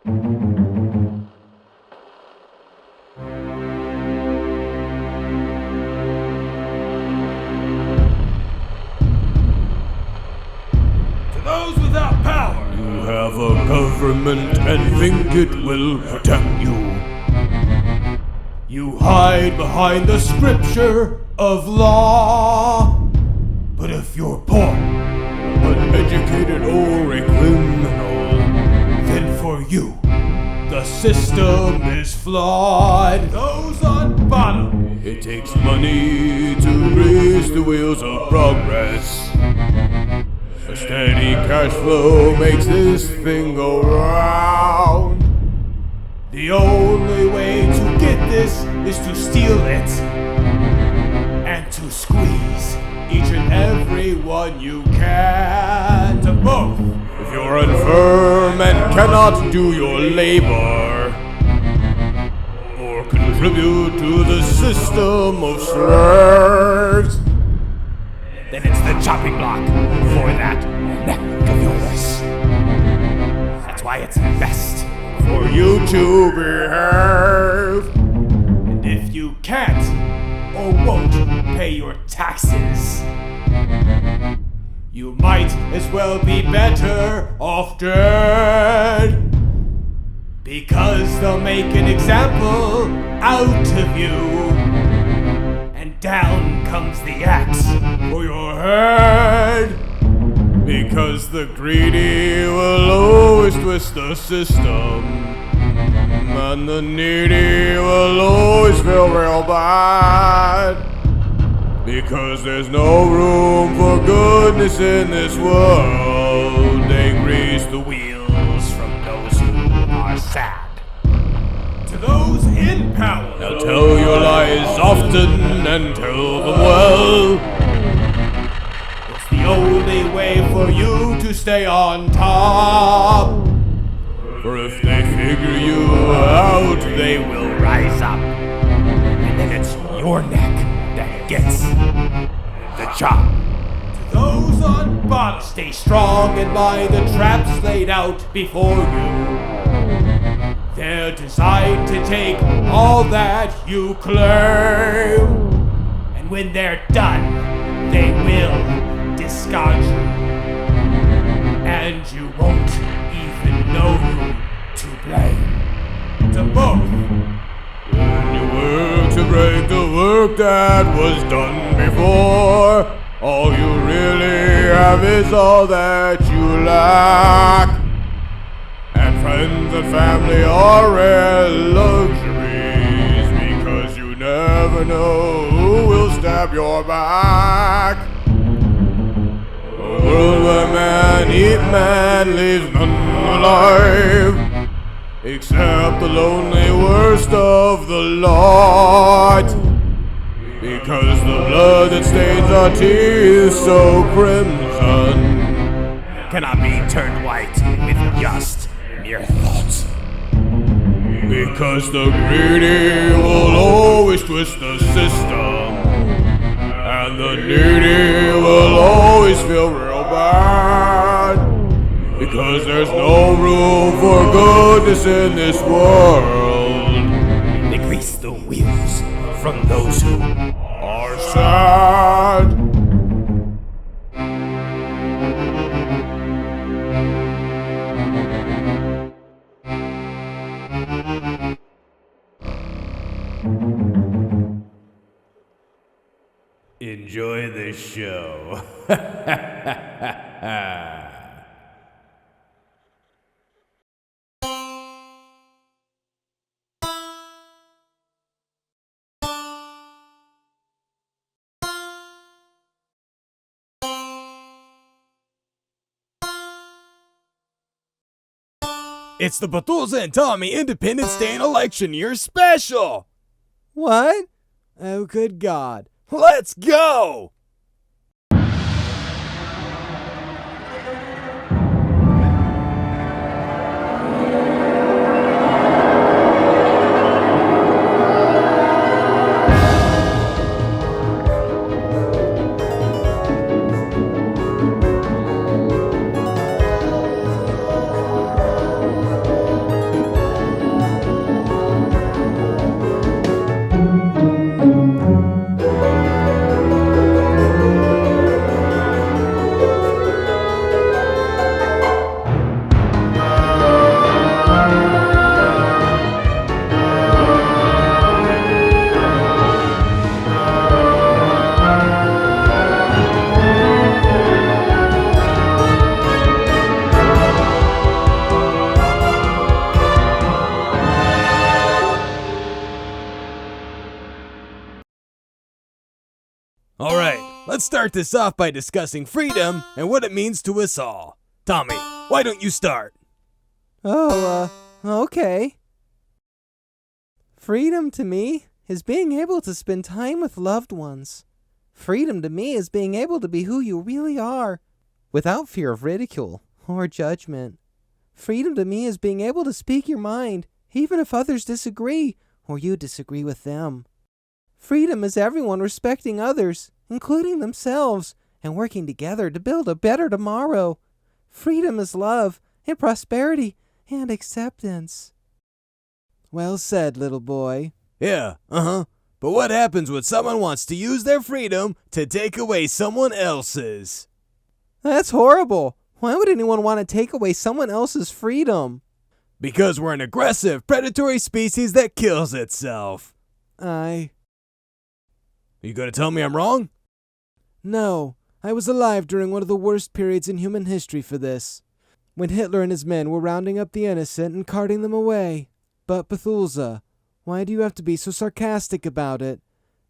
Those without power. You have a government and think it will protect you. You hide behind the scripture of law. But if you're poor, uneducated, or a criminal, then for you, the system is flawed. Those on bottom. It takes money to grease the wheels of progress. A steady cash flow makes this thing go round. The only way to get this is to steal it and to squeeze each and every one you can. To both. If you're infirm and cannot do your labor or contribute to the system of slaves, Then it's the chopping block for that neck of yours. That's why it's best for you to behave. And if you can't or won't pay your taxes, You might as well be better off dead, because they'll make an example out of you, and down comes the axe for your head. Because the greedy will always twist the system, and the needy will always feel real bad. Because there's no room for goodness in this world, they grease the wheels from those who are sad. to those in power. Now tell your lies often and tell them well. It's the only way for you to stay on top. For if they figure you out, they will rise up. And then it's your neck that gets the chop. To those on bottom, Stay strong and mind the traps laid out before you. They're designed to take all that you claim. And when they're done, they will discard you. And you won't even know who to blame. To both. when you work to break the work that was done before, all you really have is all that you lack. And friends and family are rare luxuries, because you never know who will stab your back. A world where man eat man leaves none alive, except the lonely worst of the lot. Because the blood that stains our teeth so crimson Cannot be turned white with just mere thoughts. Because the greedy will always twist the system, and the needy will always feel real bad. Because there's no room for goodness in this world. They grease the wheels from those who Are sad. Enjoy the show. It's the Bethulsa and Tommy Independence Day and Election Year Special! What? Oh, good God. Let's go! let's start this off by discussing freedom and what it means to us all. Tommy, why don't you start? Okay. Freedom to me is being able to spend time with loved ones. Freedom to me is being able to be who you really are, without fear of ridicule or judgment. Freedom to me is being able to speak your mind, even if others disagree or you disagree with them. Freedom is everyone respecting others, including themselves, and working together to build a better tomorrow. Freedom is love and prosperity and acceptance. Well said, little boy. Yeah, But what happens when someone wants to use their freedom to take away someone else's? That's horrible. Why would anyone want to take away someone else's freedom? Because we're an aggressive, predatory species that kills itself. You gonna tell me I'm wrong? No, I was alive during one of the worst periods in human history for this, when Hitler and his men were rounding up the innocent and carting them away. But Bethulsa, why do you have to be so sarcastic about it?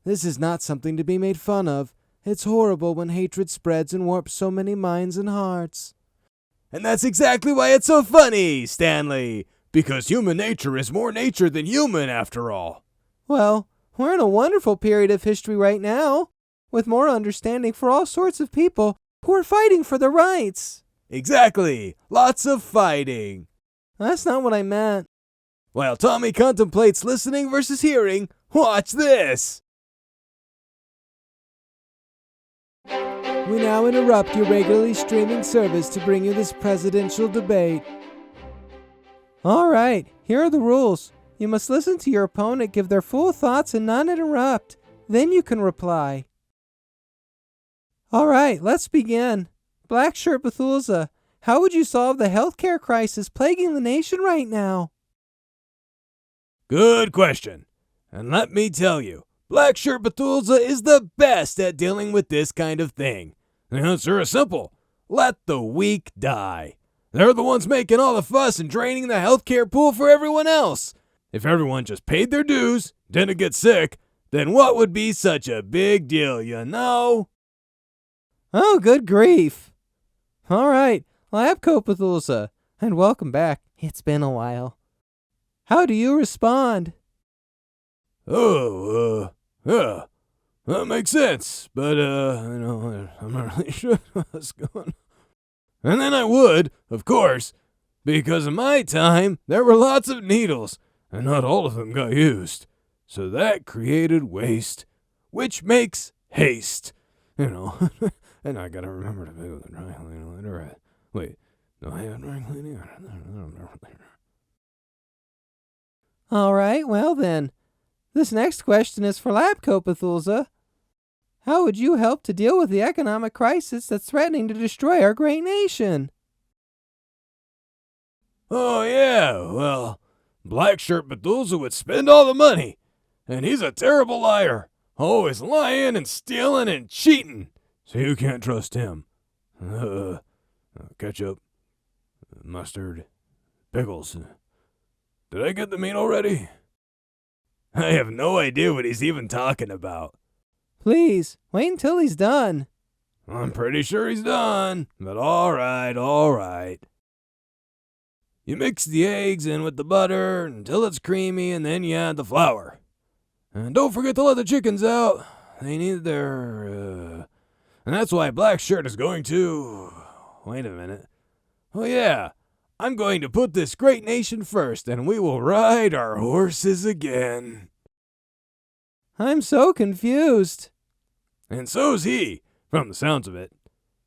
This is not something to be made fun of. It's horrible when hatred spreads and warps so many minds and hearts. And that's exactly why it's so funny, Stanley. Because human nature is more nature than human, after all. Well, we're in a wonderful period of history right now, with more understanding for all sorts of people who are fighting for their rights. Exactly. Lots of fighting. That's not what I meant. While Tommy contemplates listening versus hearing, watch this. We now interrupt your regularly streaming service to bring you this presidential debate. All right, here are the rules. You must listen to your opponent give their full thoughts and not interrupt. Then you can reply. All right, let's begin. Black Shirt Bethulsa, how would you solve the healthcare crisis plaguing the nation right now? Good question. And let me tell you, Black Shirt Bethulsa is the best at dealing with this kind of thing. The answer is simple. Let the weak die. They're the ones making all the fuss and draining the healthcare pool for everyone else. If everyone just paid their dues, didn't get sick, then what would be such a big deal, you know? Oh, good grief. All right, Lab Coat Bethulsa, and welcome back. It's been a while. How do you respond? Yeah, that makes sense, but, I'm not really sure what's going on. And then I would, of course, because in my time, there were lots of needles, and not all of them got used. So that created waste, which makes haste, And I gotta remember to pay with a dry cleaner later. Wait, do I have dry cleaning? All right, well then. This next question is for Lab Coat Bethulsa. How would you help to deal with the economic crisis that's threatening to destroy our great nation? Oh, yeah, well, Black Shirt Bethulsa would spend all the money. And he's a terrible liar. Always lying and stealing and cheating. So you can't trust him. Ketchup, mustard, pickles. Did I get the meat already? I have no idea what he's even talking about. Please, wait until he's done. I'm pretty sure he's done, but all right. You mix the eggs in with the butter until it's creamy, and then you add the flour. And don't forget to let the chickens out. They need their, And that's why Black Shirt is going to... Wait a minute. Oh yeah, I'm going to put this great nation first, and we will ride our horses again. I'm so confused. And so's he, from the sounds of it.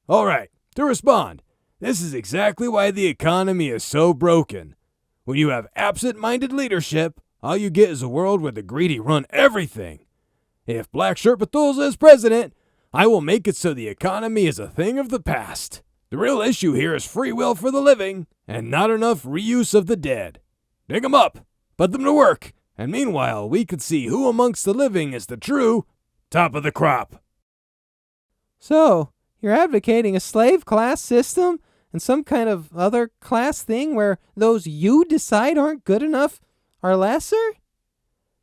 All right, to respond, this is exactly why the economy is so broken. When you have absent-minded leadership, all you get is a world where the greedy run everything. If Black Shirt Bethulsa is president, I will make it so the economy is a thing of the past. The real issue here is free will for the living, and not enough reuse of the dead. Dig them up, put them to work, and meanwhile we could see who amongst the living is the true top of the crop. So, you're advocating a slave class system and some kind of other class thing where those you decide aren't good enough are lesser?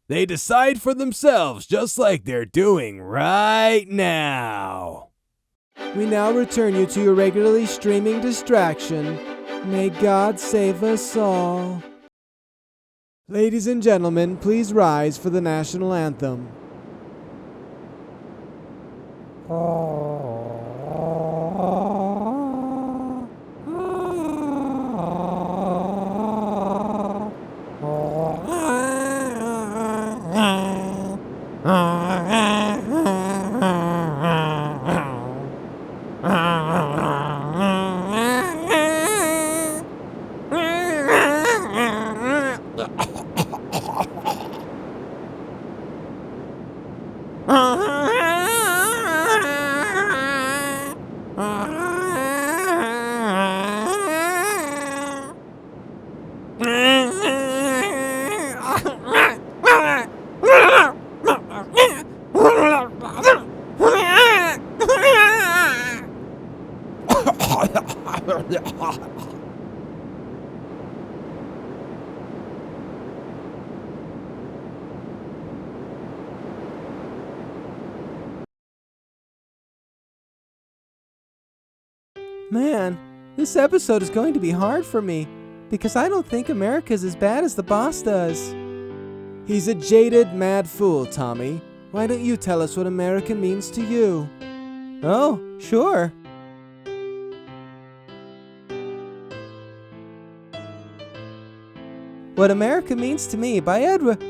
They decide for themselves just like they're doing right now. We now return you to your regularly streaming distraction. May God save us all. Ladies and gentlemen, please rise for the national anthem. Man, this episode is going to be hard for me, because I don't think America's as bad as the boss does. He's a jaded, mad fool, Tommy. Why don't you tell us what America means to you? Oh, sure. What America Means to Me by Edward...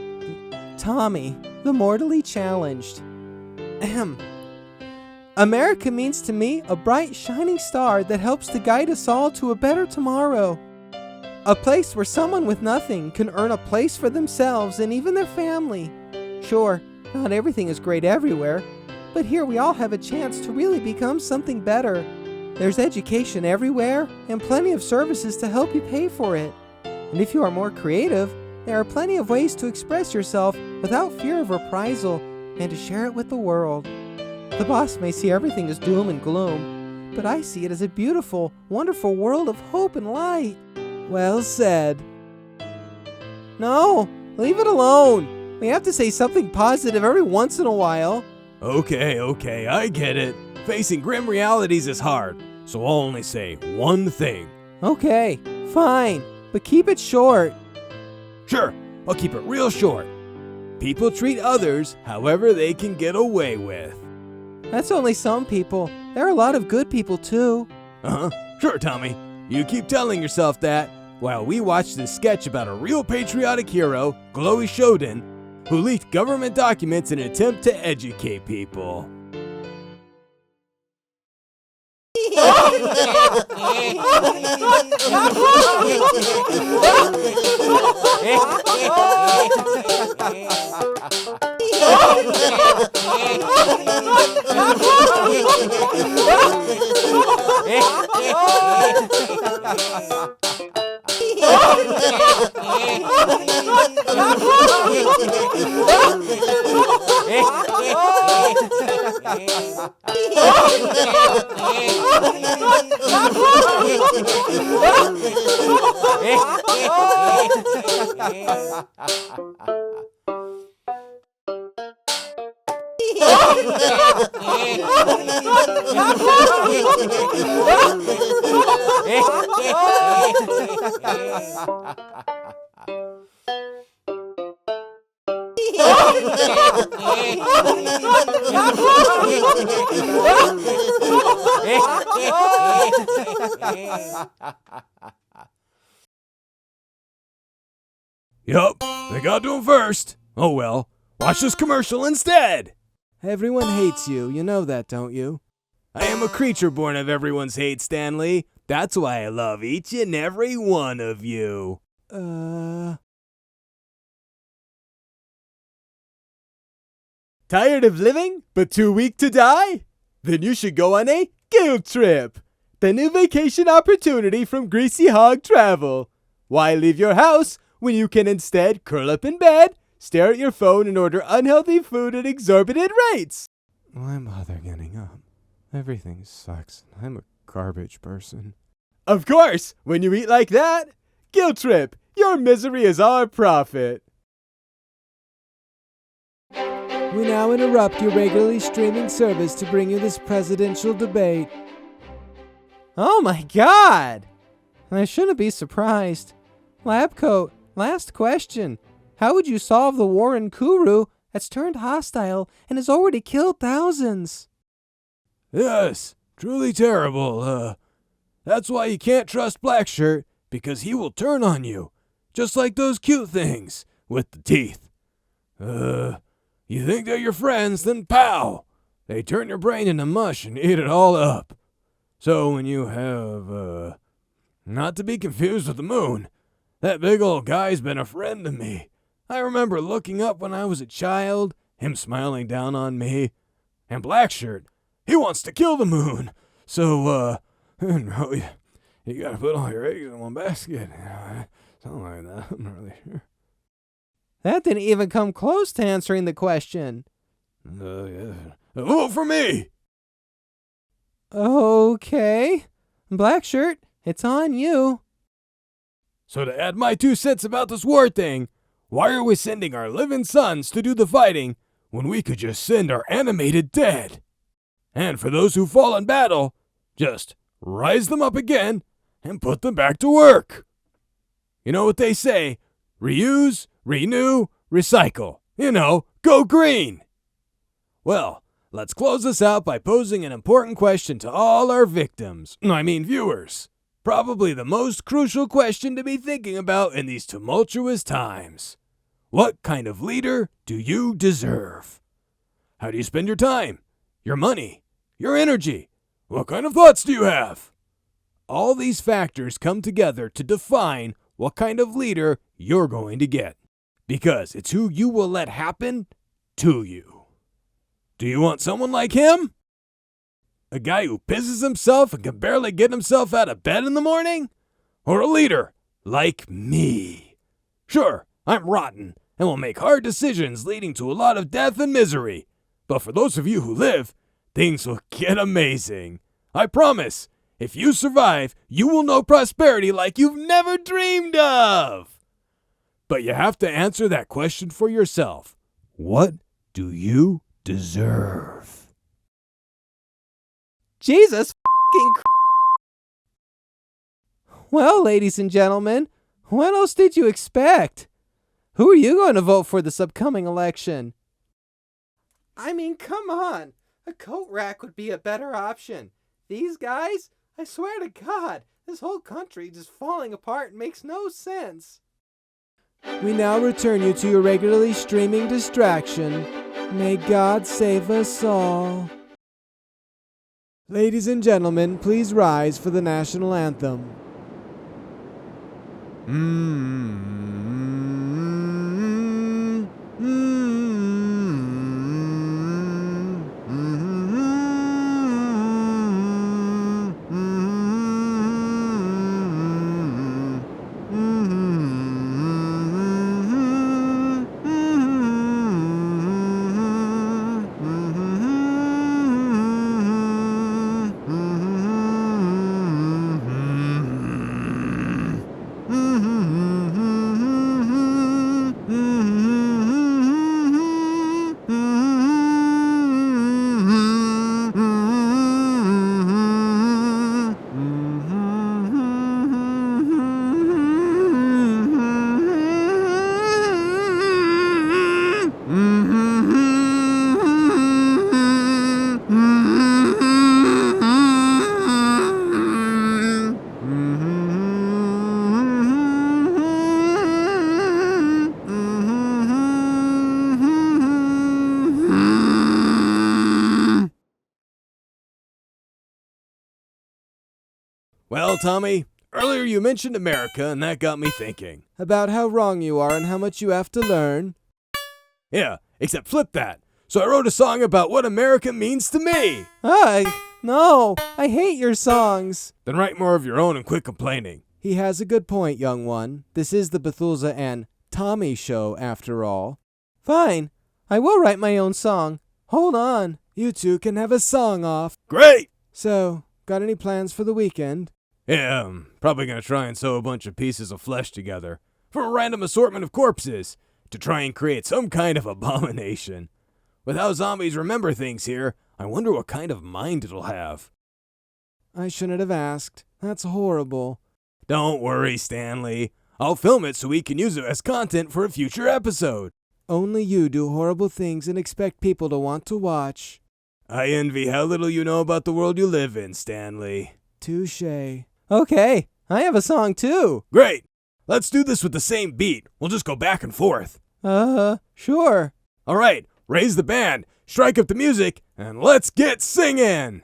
Tommy, the Mortally Challenged. Ahem. America means to me a bright, shining star that helps to guide us all to a better tomorrow. A place where someone with nothing can earn a place for themselves and even their family. Sure, not everything is great everywhere, but here we all have a chance to really become something better. There's education everywhere and plenty of services to help you pay for it. And if you are more creative, there are plenty of ways to express yourself without fear of reprisal and to share it with the world. The boss may see everything as doom and gloom, but I see it as a beautiful, wonderful world of hope and light. Well said. No, leave it alone. We have to say something positive every once in a while. Okay, I get it. Facing grim realities is hard, so I'll only say one thing. Okay, fine, but keep it short. Sure, I'll keep it real short. People treat others however they can get away with. That's only some people. There are a lot of good people too. Sure, Tommy. You keep telling yourself that while we watch this sketch about a real patriotic hero, Glowy Shoden, who leaked government documents in an attempt to educate people. Yup, they got to him first. Oh well, watch this commercial instead. Everyone hates you, you know that, don't you? I am a creature born of everyone's hate, Stanley. That's why I love each and every one of you. Tired of living, but too weak to die? Then you should go on a guilt trip. The new vacation opportunity from Greasy Hog Travel. Why leave your house when you can instead curl up in bed, stare at your phone, and order unhealthy food at exorbitant rates? Why bother getting up? Everything sucks. I'm a garbage person. Of course, when you eat like that, guilt trip. Your misery is our profit. We now interrupt your regularly streaming service to bring you this presidential debate. Oh my god! I shouldn't be surprised. Labcoat, last question. How would you solve the war in Kuru that's turned hostile and has already killed thousands? Yes, truly terrible. That's why you can't trust Blackshirt, because he will turn on you, just like those cute things with the teeth. You think they're your friends, then pow! They turn your brain into mush and eat it all up. So when you have, not to be confused with the moon, that big old guy's been a friend to me. I remember looking up when I was a child, him smiling down on me. And Blackshirt, he wants to kill the moon. So, you gotta put all your eggs in one basket. Something like that, I'm not really sure. That didn't even come close to answering the question. Yeah. Vote for me! Okay. Blackshirt, it's on you. So to add my 2 cents about this war thing, why are we sending our living sons to do the fighting when we could just send our animated dead? And for those who fall in battle, just rise them up again and put them back to work. You know what they say, reuse, renew, recycle. You know, go green. Well, let's close this out by posing an important question to all our viewers. Probably the most crucial question to be thinking about in these tumultuous times. What kind of leader do you deserve? How do you spend your time, your money, your energy? What kind of thoughts do you have? All these factors come together to define what kind of leader you're going to get. Because it's who you will let happen to you. Do you want someone like him? A guy who pisses himself and can barely get himself out of bed in the morning? Or a leader like me? Sure, I'm rotten and will make hard decisions leading to a lot of death and misery. But for those of you who live, things will get amazing. I promise, if you survive, you will know prosperity like you've never dreamed of. But you have to answer that question for yourself. What do you deserve? Jesus f***ing Well, ladies and gentlemen, what else did you expect? Who are you going to vote for this upcoming election? I mean, come on. A coat rack would be a better option. These guys, I swear to God, this whole country just falling apart makes no sense. We now return you to your regularly streaming distraction. May God save us all. Ladies and gentlemen, please rise for the national anthem. Well, Tommy, earlier you mentioned America, and that got me thinking. About how wrong you are and how much you have to learn. Yeah, except flip that. So I wrote a song about what America means to me. Ugh, no, I hate your songs. Then write more of your own and quit complaining. He has a good point, young one. This is the Bethulsa and Tommy show, after all. Fine, I will write my own song. Hold on, you two can have a song off. Great! So, got any plans for the weekend? Yeah, I'm probably gonna try and sew a bunch of pieces of flesh together from a random assortment of corpses to try and create some kind of abomination. With how zombies remember things here, I wonder what kind of mind it'll have. I shouldn't have asked. That's horrible. Don't worry, Stanley. I'll film it so we can use it as content for a future episode. Only you do horrible things and expect people to want to watch. I envy how little you know about the world you live in, Stanley. Touché. Okay, I have a song too. Great! Let's do this with the same beat. We'll just go back and forth. Sure. All right, raise the band, strike up the music, and let's get singing!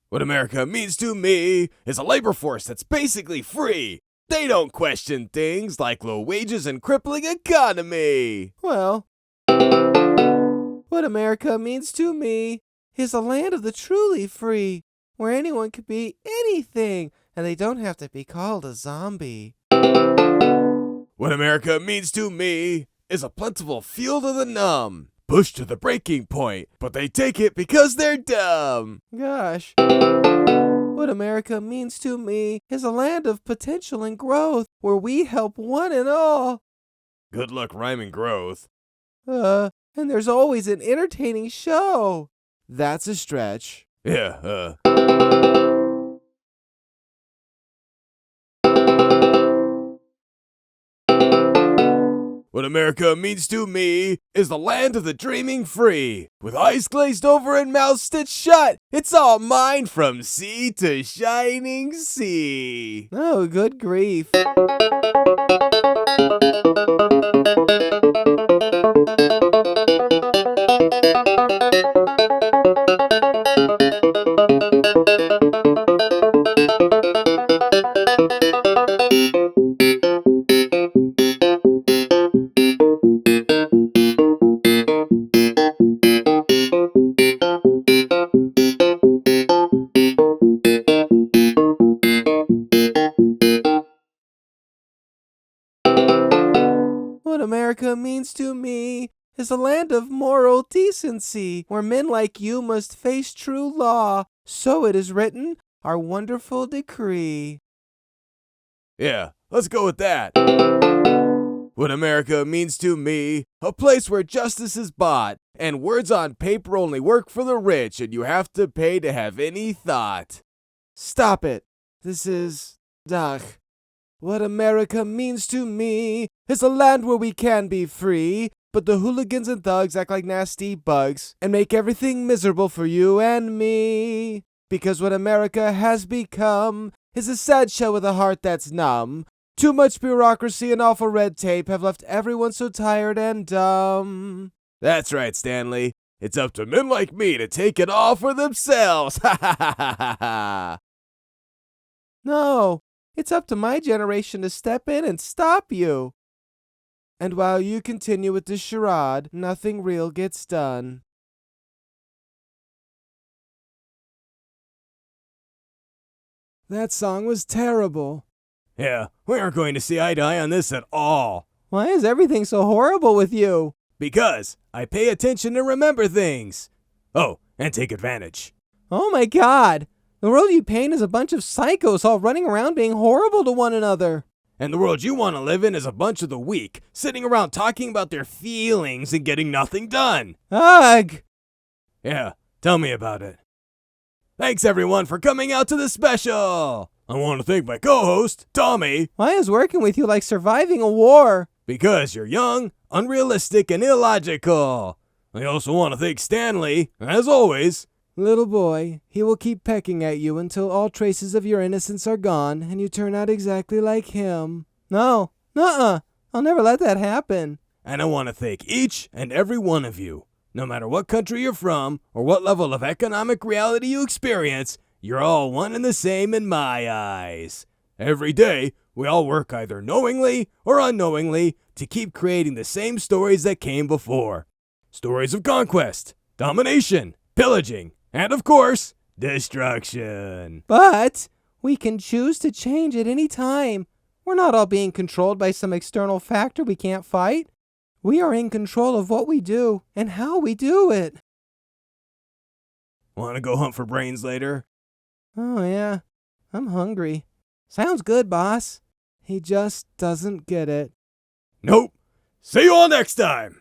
What America means to me is a labor force that's basically free. They don't question things like low wages and crippling economy. Well, what America means to me is a land of the truly free, where anyone can be anything, and they don't have to be called a zombie. What America means to me is a plentiful field of the numb. Pushed to the breaking point, but they take it because they're dumb. Gosh. What America means to me is a land of potential and growth, where we help one and all. Good luck rhyming growth. And there's always an entertaining show. That's a stretch. Yeah, What America means to me is the land of the dreaming free. With eyes glazed over and mouths stitched shut, it's all mine from sea to shining sea. Oh, good grief. What America means to me is a land of moral decency, where men like you must face true law. So it is written, our wonderful decree. Yeah, let's go with that. What America means to me, a place where justice is bought, and words on paper only work for the rich, and you have to pay to have any thought. Stop it. This is... Ugh. What America means to me is a land where we can be free, but the hooligans and thugs act like nasty bugs and make everything miserable for you and me. Because what America has become is a sad show with a heart that's numb. Too much bureaucracy and awful red tape have left everyone so tired and dumb. That's right, Stanley. It's up to men like me to take it all for themselves. Ha ha ha ha ha. No, it's up to my generation to step in and stop you. And while you continue with this charade, nothing real gets done. That song was terrible. Yeah, we aren't going to see eye to eye on this at all. Why is everything so horrible with you? Because I pay attention to remember things. Oh, and take advantage. Oh my God! The world you paint is a bunch of psychos all running around being horrible to one another. And the world you want to live in is a bunch of the weak, sitting around talking about their feelings and getting nothing done. Ugh! Yeah, tell me about it. Thanks everyone for coming out to the special. I want to thank my co-host, Tommy, Why is working with you like surviving a war? because you're young, unrealistic, and illogical. I also want to thank Stanley, as always. Little boy, he will keep pecking at you until all traces of your innocence are gone and you turn out exactly like him. No, nuh-uh, I'll never let that happen. And I want to thank each and every one of you. No matter what country you're from or what level of economic reality you experience, you're all one and the same in my eyes. Every day, we all work either knowingly or unknowingly to keep creating the same stories that came before. Stories of conquest, domination, pillaging, and of course, destruction. But we can choose to change at any time. We're not all being controlled by some external factor we can't fight. We are in control of what we do and how we do it. Want to go hunt for brains later? Oh, yeah. I'm hungry. Sounds good, boss. He just doesn't get it. Nope. See you all next time.